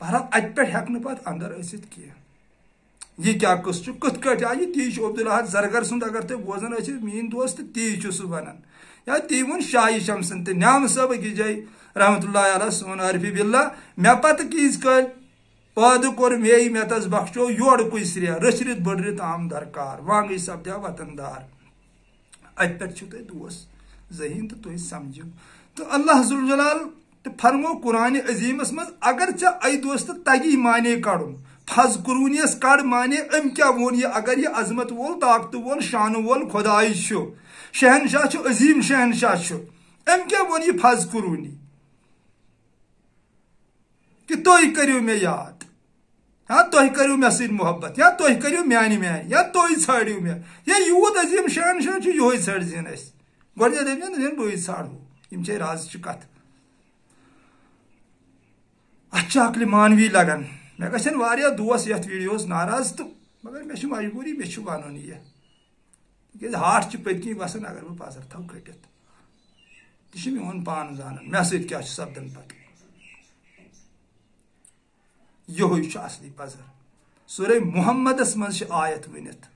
بہرحال ات پہ ہیکہ پتہ اندر ٲسِتھ کینٛہہ یہ کیا قصہ چھُ کِتھ کٲٹھۍ آیہِ تی چھُ عبدالحق زرگر سُنٛد اگر تُہۍ بوزان ٲسِو میٛٲنۍ دوس تہٕ تی چھُ سُہ وَنان یا تی ووٚن شاہی شمسن تہِ نعام صٲب أکِس جایہِ رحمتہ اللہ علیہ سون عارفی باللہ مےٚ پتہٕ کیٖژ کٲلۍ پٲدٕ کوٚر میٚیہِ مےٚ تس بخشو یورٕ کُسرِ رٔچھرِتھ بٔڑرِتھ آم درکار وانگٕے سپدیا وطن دار ات پٮ۪ٹھ چھُو تۄہہِ دوس ذہین تہٕ تُہۍ سمجھِو تہٕ اللہ ذوالجلال تہٕ فرمو قرآنِ عظیمس منٛز اگر ژےٚ اے دوست تگی مانے کڑُن فضکرونی یس کڑ مانے أمۍ کیٛاہ ووٚن یہِ اگر یہِ عظمت وول طاقتہٕ وول شانہٕ وول خۄداے چھُ شہنشاہ چھُ عظیٖم شہنشاہ چھُ أمۍ کیٛاہ ووٚن یہِ فضکرونی کہ تُہۍ کٔرِو مےٚ یاد ہاں تُہۍ کٔرِو مےٚ سۭتۍ محبت یا تُہۍ کٔرِو میانہِ یا تُہۍ ژھٲنٛڈِو مےٚ یا یوٗت عظیٖم شہنشاہ چھُ یِہوے ژھٲنٛڈزِہن اَسہِ گۄڈٕنیتھ دٔپۍزِہن بٕے ژھانٛڈہو یِم چھے رازچہِ کتھٕ اتھ چھِ عقلہِ مانوی لگان مےٚ گژھن واریاہ دوس یتھ ویڈیوس ناراض تہٕ مگر مےٚ چھِ مجبوٗری مےٚ چھُ ونُن یہِ تِکیازِ ہاٹ چھِ پٔتۍ کِنۍ وسان اگر بہٕ پزر تھاو کھٔٹِتھ تہِ چھُ میون پان زانان مےٚ سۭتۍ کیٛاہ چھُ سپدان پتہٕ یِہوے چھُ اصلی پزر سورہ محمدس منٛز چھِ آیت ؤنِتھ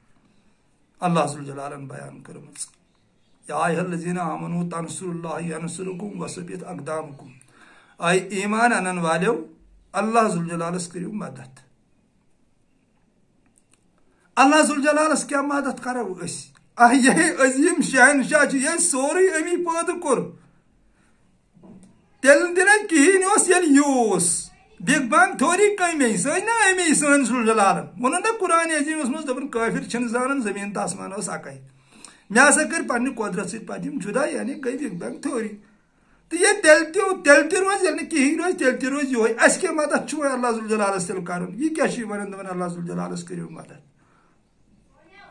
اللہ ذوالجلالن بیان کٔرمٕژ یا ایھا الذین آمنوا تنصروا اللہ ینصرکم وثبت اقدامکم اے ایمان انن والیو اللہ ذوالجلالس کٔرِو مدد اللہ ذوالجلالس کیٛاہ مدد کرو أسۍ یہے عظیٖم شہنشاہ چھُ ییٚلہِ سورُے امی پٲدٕ کوٚر تیٚلہِ تہِ نہٕ کِہیٖنۍ اوس ییٚلہِ یہِ اوس بِگ بینگ تھوری کمے سٲنۍ نا امی سٲنۍ ذوالجلالن ووٚنُن نا قرآنِ عظیٖمس منٛز دوٚپُن کٲفر چھِنہٕ زانان زمیٖن تہٕ آسمان اوس اکے مےٚ ہسا کٔرۍ پننہِ قۄدرت سۭتۍ پتہٕ یِم جُدا یعنی گٔے بِگ بینگ تھوری تہٕ یہِ تیٚلہِ تہِ روزِ ییٚلہِ نہٕ کِہیٖنۍ روزِ تیٚلہِ تہِ روزِ یِہوے اَسہِ کیٛاہ مدد چھُ وۄنۍ اللہ ذوالجلالس تیٚلہِ کرُن یہِ کیٛاہ چھُ ونان دپان اللہ ذوالجلالس کٔرِو مدد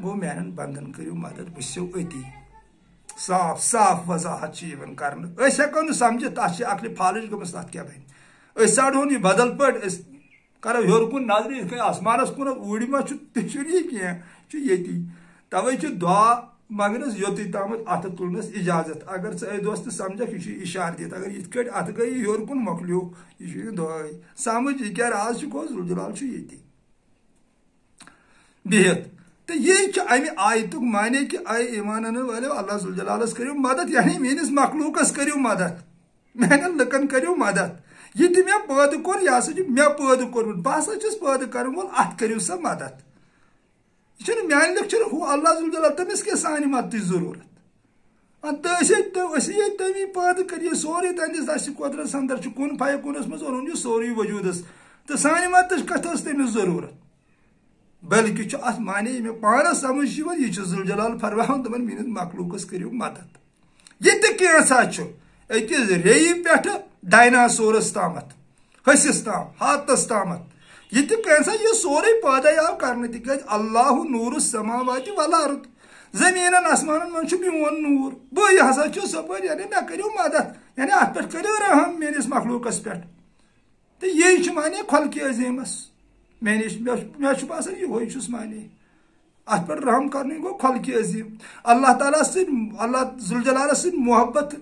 گوٚو میانٮ۪ن بنٛدن کٔرِو مدد بہٕ چھُسو أتی صاف صاف وضاحت چھِ یِوان کرنہٕ أسۍ ہٮ۪کو نہٕ سمجھِتھ تتھ چھِ عقلہِ فالٕج گٔمٕژ تتھ کیٛاہ بنہِ أسۍ ژھانڈہون یہِ بدل پٲٹھۍ أسۍ کرو ہیوٚر کُن نظرِ یِتھ کٔنۍ آسمانس کُن اوٗرۍ ما چھُ تہِ چھُنہٕ یہِ کینٛہہ یہِ چھُ ییٚتی توے چھُ دعا منٛگنس یوٚتُے تامتھ اتھٕ تُلنس اجازت اگر ژٕ اے دوست سمجھکھ یہِ چھُ اشارٕ دِتھ اگر یِتھ کٲٹھۍ اتھٕ گٔیی ہیوٚر کُن مۄکلیو یہِ چھُ دعاے سمجھ یہِ کیٛاہ راز چھُ گوٚو ذوالجلال چھُ ییٚتی بِہِتھ تہٕ یی چھُ امہِ آیتُک معنے کہِ اے ایمان انن والیو اللہ ذوالجلالس کٔرِو مدد یعنی میٲنِس مخلوٗقس کٔرِو مدد میانٮ۪ن لُکن کٔرِو مدد یہِ تہِ مےٚ پٲدٕ کوٚر یہِ ہسا چھُ مےٚ پٲدٕ کوٚرمُت بہٕ ہسا چھُس پٲدٕ کرن وول اتھ کٔرِو سا مدد یہ چھُنہٕ میانہِ لُکھ چھُنہٕ ہُہ اللہ ذوالجلال تٔمِس کیٛاہ سانہِ مدتٕچ ضروٗرت تہٕ أسۍ ییٚتہِ تٔمی پٲدٕ کٔرۍ یہِ سورُے تہنٛدِس اَسہِ قۄدرتس اندر چھُ کُن فیکوٗنس منٛز اوٚنُن یہِ سورُے وجوٗدس تہٕ سانہِ مدتٕچ کتھ ٲس تٔمِس ضروٗرت بلکہِ چھُ اتھ معنے یہِ مےٚ پانس سمجھ چھُ یِوان یہِ چھُ ذوالجلال فرماوان دپان میٲنِس مخلوٗقس کٔرِو مدد یہِ تہِ کینٛژھا چھُ أکِس ریٚیہِ پٮ۪ٹھٕ ڈایناسورس تامتھ ۂسِس تام ہاتس تامتھ یہ تہِ کینٛژھا یہِ سورُے پٲدٕ آو کرنہٕ تِکیٛازِ اللہ نوٗر السماواتِ والارض زمیٖنن آسمانن منٛز چھُ میون نوٗر بٕے ہسا چھُس سپٲرۍ یعنی مےٚ کٔرِو مدد یعنی اتھ پٮ۪ٹھ کٔرِو رحم میٲنِس مخلوٗقس پٮ۪ٹھ تہٕ یی چھُ معنے خۄلقہِ عظیٖمس مےٚ چھُ باسان یِہوے چھُس معنے اتھ پٮ۪ٹھ رحم کرنُے گوٚو خۄلقہِ عظیٖم اللہ تعالیٰ سۭتۍ اللہ ذوالجلالس سۭتۍ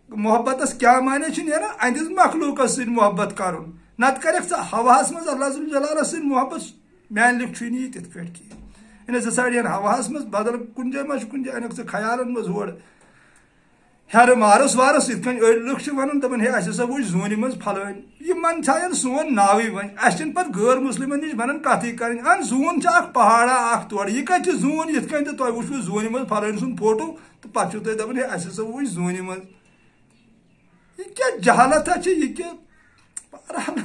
محبتس کیٛاہ معنے چھُ نیران اہنٛدِس مخلوٗقس سۭتۍ محبت کرُن نتہٕ کرکھ ژٕ ہواہس منٛز اللہ ذوالجلالس سۭتۍ محبت میانہِ لُکھ چھُے نہٕ یہِ تِتھ کٲٹھۍ کینٛہہ یعنی زٕ ژھانڈین ہواہس منٛز بدل کُنہِ جایہِ ما چھُ کُنہِ جایہِ انکھ ژٕ خیالن منٛز ہورٕ ہیرٕ مارس وارس یِتھ کٔنۍ أڑۍ لُکھ چھِ ونان دپان ہے اسہِ ہسا وٕچھ زوٗنہِ منٛز پھلٲنۍ یِمن تھاین سون ناوٕے وۄنۍ اسہِ چھِنہٕ پتہٕ غٲر مُسلِمن نِش بنان کتھٕے کرٕنۍ ان زوٗن چھِ اکھ پہاڑا اکھ تورٕ یہِ کتہِ چھُ زوٗن یِتھ کٔنۍ تہٕ تۄہہِ وٕچھوٕ زوٗنہِ منٛز پھلٲنۍ سُنٛد فوٹو تہٕ پتہٕ چھِو تُہۍ دپان ہے اسہِ ہسا وٕچھ زوٗنہِ منٛز یہِ کیٛاہ جہالتا چھِ یہِ کہِ بہرحال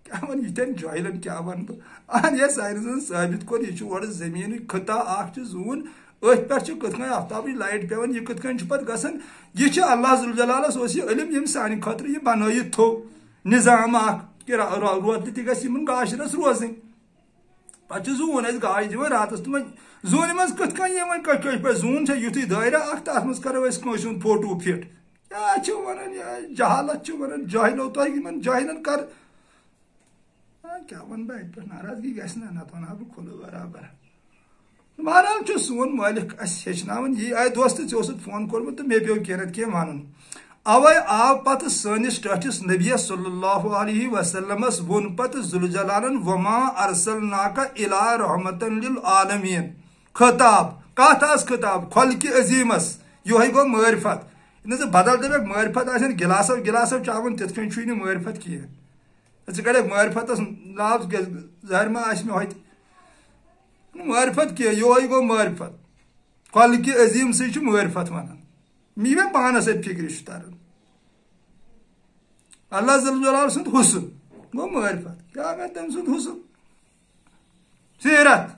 کیٛاہ ونہٕ یِتھٮ۪ن جٲہلن کیٛاہ ونہٕ بہٕ اہن یہِ ساینسن ثٲبت کوٚر یہِ چھُ اورٕ زٔمیٖنٕکۍ خطہ اکھ چھُ زوٗن أتھۍ پٮ۪ٹھ چھِ کِتھ کٔنۍ آفتابٕچ لایٹ پیوان یہِ کِتھ کٔنۍ چھُ پتہٕ گژھان یہِ چھُ اللہ ذوالجلالس اوس یہِ علم ییٚمۍ سانہِ خٲطرٕ یہِ بنٲیِتھ تھوٚو نظام اکھ کہِ روتلہِ تہِ گژھِ یِمن گاشرس روزٕنۍ پتہٕ چھُ زوٗن اسہِ گاش دِوان راتس تہٕ وۄنۍ زوٗنہِ منٛز کِتھ کٔنۍ یہِ وۄنۍ کٲشِر پٲٹھۍ زوٗن چھا یُتھُے دٲیرہ اکھ تتھ منٛز کرو أسۍ کٲنٛسہِ ہُنٛد فوٹو فِٹ کیٛاہ چھِو ونان یہِ جہالت چھِ ونان جٲہلو تۄہہِ یِمن جٲہلن کر کیٛاہ ونہٕ بہٕ اتہِ پٮ۪ٹھ ناراضگی گژھِ نہ نتہٕ ونہٕ ہا بہٕ کھُلہٕ برابر بہرحال چھُ سون مٲلِک اسہِ ہیٚچھناوان یی آے دوست ژےٚ اوسُتھ فون کوٚرمُت تہٕ مےٚ پیٚو کینٛہہ نتہٕ کینٛہہ ونُن اوے آو پتہ سٲنِس ٹٲٹھِس نبی صلی اللہ علیہ وسلمس ووٚن پتہٕ ذوالجلالن وما ارسلناک الا رحمتن للعالمین خطاب کتھ آس خطاب خلقہِ عظیمس یہوے گو معرفت ژٕ بدل دپکھ معرفت آسن گلاسو گلاسو چاون تِتھ کٔنۍ چھُے نہٕ معرفت کینٛہہ ژٕ کڑکھ معرفتس ناو ظٲہر ما آسہِ مےٚ ہوتہِ معرفت کینٛہہ یہوے گو معرفت خلقہِ عظیٖم سٕے چھُ معرفت ونان یہِ مےٚ پانس اتہِ فکرِ چھُ تران اللہ ذل جلال سُنٛد حسن گو معرفت کیٛاہ گژھِ تٔمۍ سُنٛد حسن سیرت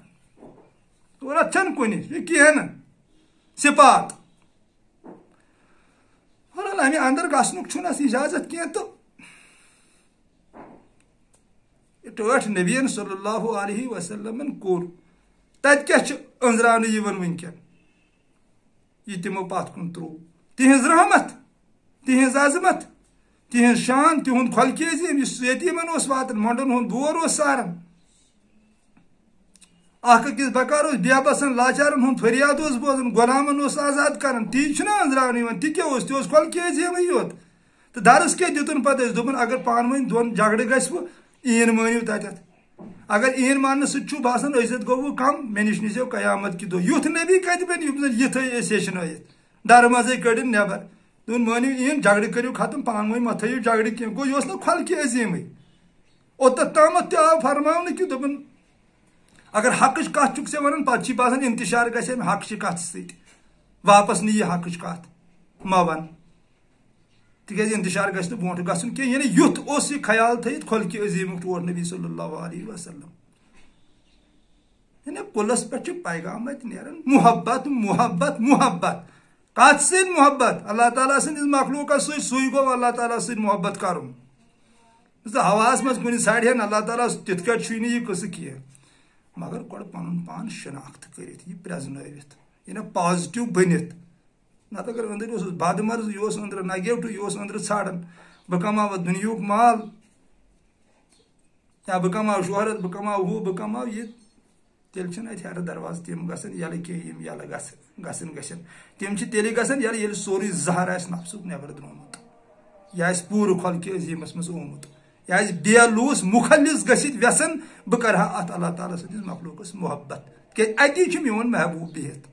صورت چھنہٕ کُنہِ یہِ کینٛہہ نہٕ صفات بہرحال امہِ اندر گژھنُک چھُنہٕ اَتھ اجازت کینٛہہ تہٕ ٹٲٹھ نبیَن صلی اللہ علیہ وسلمن کوٚر تتہِ کیٛاہ چھُ أنٛزراونہٕ یِوان وٕنکٮ۪ن یہ تمو پتھ کُن ترٛوو تہنٛز رحمت تہنٛز عظمت تہنٛز شان تہنٛد خلقہِ عظیٖم یُس یتیٖمن اوس واتان مۄنڈن ہُنٛد بور اوس ساران اکھ أکِس بکار اوس بے بسن لاچارن ہُنٛد فریاد اوس بوزان غلامن اوس آزاد کران تی چھُنہ أنٛزراونہٕ یِوان تہِ کیٛاہ اوس تہِ اوس خلقہِ عظیٖمٕے یوت تہٕ درس کیٛاہ دِتُن پتہٕ أسۍ دوٚپُن اگر پانہٕ ؤنۍ دۄن جگڑٕ گژھوٕ ایٖن مٲنِو تتٮ۪تھ اگر ایٖن ماننہٕ سۭتۍ چھُو باسان عزت گوٚوٕ کم مےٚ نِش نیٖزیو قیامت کہِ دۄہ یُتھ نبی کتہِ بنہِ یِم زن یہِ تھٲے أسۍ ہیٚچھنٲیِتھ ڈرٕ منٛزٕے کٔڑِن نٮ۪بر دوٚپُن مٲنِو ایٖن جگڑٕ کٔرِو ختم پانہٕ ؤنۍ مہ تھٲیِو جگڑٕ کینٛہہ گوٚو یہِ اوس نہٕ خلقہِ عظیٖمٕے اوٚتتھ تامتھ تہِ آو فرماونہٕ کہِ دوٚپُن اگر حقٕچ کتھ چھُکھ ژےٚ ونان پتہٕ چھی باسان انتشار گژھِ امہِ حقچہِ کتھ سۭتۍ واپس نہِ یہِ حقٕچ کتھ مہ ون تِکیٛازِ انتشار گژھِ نہٕ برونٛٹھ گژھُن کینٛہہ یعنی یُتھ اوس یہِ خیال تھٲیِتھ خلقہِ عظیٖمُک ٹوٹھ نبی صلی اللہ علیہ وسلم یعنی کُلس پٮ۪ٹھ چھُ پیغام اتہِ نیران محبت محبت محبت کتھ سۭتۍ محبت اللہ تعالیٰ سٕنٛدِس مخلوٗقس سۭتۍ سُے گوٚو اللہ تعالیٰ سۭتۍ محبت کرُن ہواہس منٛز کُنہِ سڑِ اللہ تعالیٰ تِتھ کٲٹھۍ چھُے نہٕ یہِ قصہٕ کینٛہہ مگر گۄڈٕ پنُن پان شناخت کٔرِتھ یہِ پرٛزنٲوِتھ یہِ نہ پازٹِو بٔنِتھ نتہٕ اگر أنٛدرۍ اوسُس بدمرض یہِ اوس أنٛدرٕ نگیٹِو یہِ اوس أنٛدرٕ ژھانڈان بہٕ کماوٕ دُنیہُک مال یا بہٕ کماو شہرت بہٕ کماو ہُہ بہٕ کماو یہِ تیٚلہِ چھِنہٕ اَتہِ ہیرٕ دروازٕ تِم گژھان ییٚلہٕ کینٛہہ یِم ییٚلہٕ گژھن تِم چھِ تیٚلہِ گژھان ییٚلہِ سورُے زہر آسہِ نفسُک نٮ۪بر درٛامُت یہِ آسہِ پوٗرٕ خلقہِ عظیٖمس منٛز آمُت یہِ آسہِ بے لوٗس مُخلص گٔژھِتھ وٮ۪ژھان بہٕ کرٕ ہا اتھ اللہ تعالیٰ سٕنٛدِس مخلوٗقس محبت کیٛازِ اتی چھُ میون محبوٗب بِہِتھ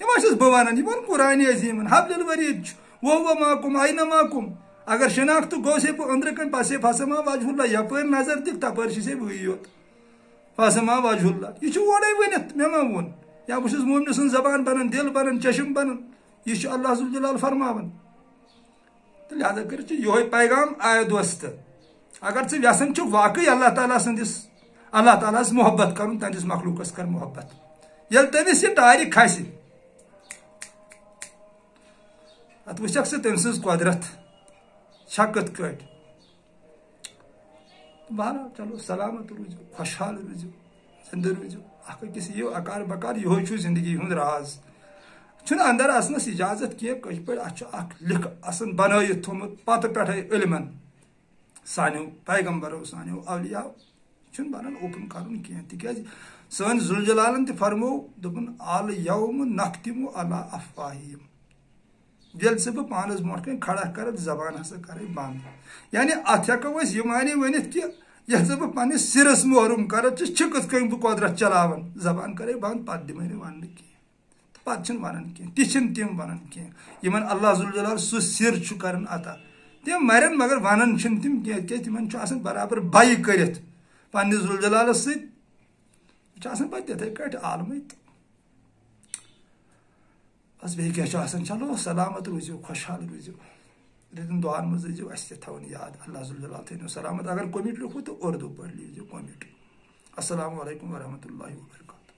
یہِ ما چھُس بہٕ ونان یہِ ووٚن قرآنِ عظیٖمن حبلِل ورید چھُ وہ ماکُم آینہ ماکُم اگر شناخت گوٚو سے أنٛدرٕ کٔنۍ پسے فسما وجہ اللہ یپٲرۍ نظر دِکھ تپٲرۍ چھِ سے بٕے یوت فسما وجہ اللہ یہِ چھُ اورے ؤنِتھ مےٚ ما ووٚن یا بہٕ چھُس مومنہِ سٕنٛز زبان بنان دل بنان چشم بنان یہِ چھُ اللہ ذُل جلال فرماوان تہٕ لہٰذا کٔرِتھ چھُ یِہوے پیغام آے دوستہٕ اگر ژٕ یژھان چھُکھ واقعی اللہ تعالیٰ سٕنٛدِس اللہ تعالیٰ ہس محبت کرُن تہنٛدِس مخلوٗقس کر محبت ییٚلہِ تٔمِس یہِ ٹارِ کھسہِ اتھ وٕچھکھ ژٕ تٔمۍ سٕنٛز قۄدرت چھا کِتھ کٲٹھۍ بہرحال چلو سلامت روٗزِو خۄشحال روٗزِو زِندٕ روٗزِو اکھ أکِس یِیِو اکار بکار یِہوے چھُ زندگی ہُنٛد راز چھُنہٕ اندر اژنس اجازت کینٛہہ کٲشِر پٲٹھۍ اتھ چھُ اکھ لِکھ آسان بنٲیِتھ تھوٚمُت پتہٕ پٮ۪ٹھے علمن سانیو پیغمبرو سانیو اولیاء چھُنہٕ بنان اوپن کرُن کینٛہہ تِکیٛازِ سٲنۍ ذُل جلالن تہِ فرموو دوٚپُن ال یوم نختمُ علی افواہِہِم ییٚلہِ ژٕ بہٕ پانس برونٛٹھ کٔنۍ کھڑا کرکھ زبان ہسا کرے بنٛد یعنی اتھ ہٮ۪کو أسۍ یہِ معنی ؤنِتھ کہِ ییٚلہِ ژٕ بہٕ پننِس سِرس محروٗم کرکھ ژٕ چھُ کِتھ کٔنۍ بہٕ قۄدرت چلاوان زبان کرے بنٛد پتہٕ دِمے نہٕ وننہٕ کینٛہہ تہٕ پتہٕ چھِنہٕ ونان کینٛہہ تہِ چھِنہٕ تِم ونان کینٛہہ یِمن اللہ ذُل جلال سُہ سِر چھُ کران عطا تِم مرن مگر ونان چھِنہٕ تِم کینٛہہ کیٛازِ تِمن چھُ آسان برابر بَیہِ کٔرِتھ پننِس ذُل جلالس سۭتۍ چھُ آسان پتہٕ تِتھے کٲٹھۍ عالمٕے تہٕ بس بیٚیہِ کیٛاہ چھُ آسان چلو سلامت روٗزِو خۄشحال روٗزِو رٔتٮ۪ن دُعاہن منٛز ٲسۍزیو اَسہِ تہِ تھاوان یاد اللہ ذُل جلال تھٲینو سلامت اگر کومِٹ لیکھو تہٕ اردوٗ پٲٹھۍ لیٖکھزیو کومِٹ السلام علیکم ورحمتہ اللہ وبرکاتہ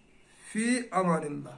فی امان اللہ